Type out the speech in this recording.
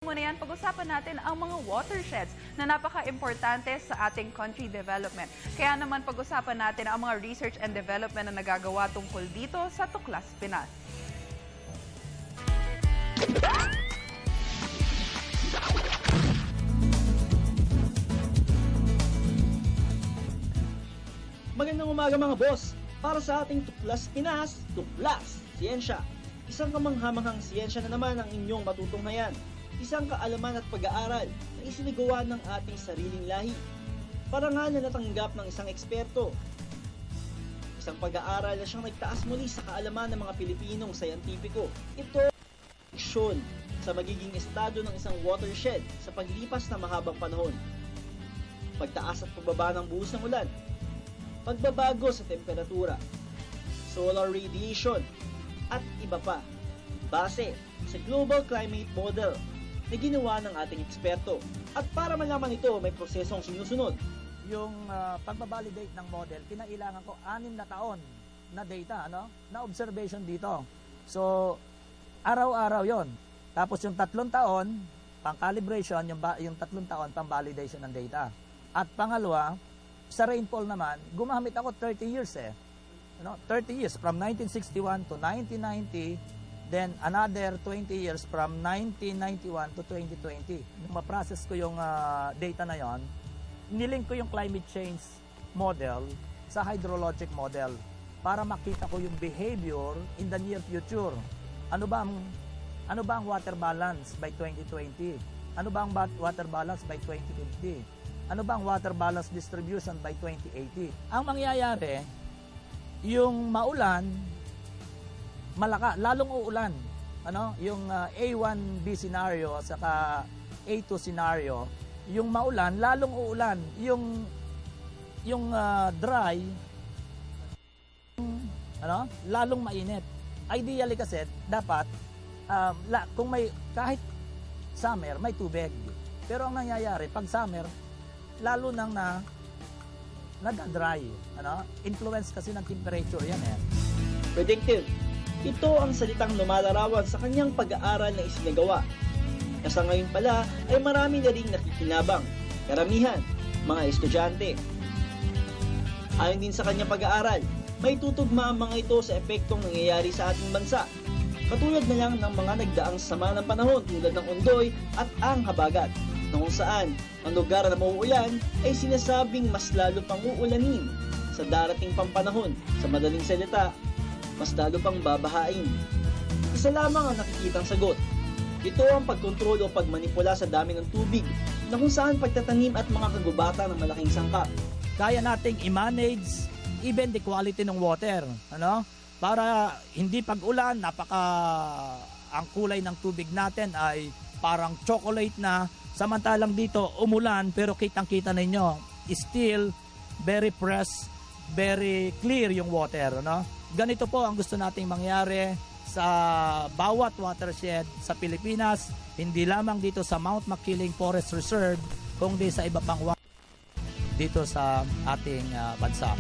Muna yan, pag-usapan natin ang mga watersheds na napaka-importante sa ating country development. Kaya naman pag-usapan natin ang mga research and development na nagagawa tungkol dito sa Tuklas Pinas. Magandang umaga mga boss! Para sa ating Tuklas Pinas, Tuklas Siyensya. Isang kamanghamanghang siyensya na naman ang inyong matutunghayan. Isang kaalaman at pag-aaral na isinagawa ng ating sariling lahi. Parangal na natanggap ng isang eksperto. Isang pag-aaral na siyang nagtaas muli sa kaalaman ng mga Pilipinong sayantipiko. Ito ay aksyon sa magiging estado ng isang watershed sa paglipas na mahabang panahon. Pagtaas at pagbaba ng buhos ng ulan. Pagbabago sa temperatura. Solar radiation. At iba pa. Base sa Global Climate Model na ginawa ng ating eksperto. At para malaman ito, may prosesong sinusunod. Yung pagbabalidate ng model, kinailangan ko 6 na taon na data, na observation dito. So, araw-araw yon. Tapos yung 3 taon, pang-calibration, yung 3 taon, pang-validation ng data. At pangalawa, sa rainfall naman, gumamit ako 30 years 30 years, from 1961 to 1990, then another 20 years from 1991 to 2020. Nung ma-process ko yung data na yon, nilink ko yung climate change model sa hydrologic model para makita ko yung behavior in the near future. Ano ba ang water balance by 2020? Ano ba ang water balance by 2050? Ano ba ang water balance distribution by 2080? Ang mangyayari, yung maulan, lalong uulan. Yung A1B scenario at saka A2 scenario, yung maulan, lalong uulan. Yung dry, lalong mainit. Ideally kasi, dapat, kung kahit summer, may tubig. Pero ang nangyayari, pag summer, lalo nang nag-dry. Influence kasi ng temperature yan Predictive. Ito ang salitang lumalarawan sa kanyang pag-aaral na isinagawa. Na sa ngayon pala ay marami na ring nakikinabang. Karamihan, mga estudyante. Ayon din sa kanyang pag-aaral, may tutugma ang mga ito sa epektong nangyayari sa ating bansa. Katulad na lang ng mga nagdaang sama ng panahon tulad ng Ondoy at ang Habagat, na kung saan ang lugar na mauulan ay sinasabing mas lalo pang uulanin sa darating pang panahon. Sa madaling salita, mas lalo pang babahain. Isa lamang ang nakikitang sagot. Ito ang pagkontrol o pagmanipula sa dami ng tubig na kung saan pagtatanim at mga kagubata ng malaking sangkap. Kaya nating i-manage even the quality ng water, para hindi pag-ulan, ang kulay ng tubig natin ay parang chocolate na, samantalang dito umulan pero kitang-kita ninyo, still very fresh, very clear yung water, Ganito po ang gusto nating mangyari sa bawat watershed sa Pilipinas, hindi lamang dito sa Mount Makiling Forest Reserve, kundi sa iba pang dito sa ating bansa.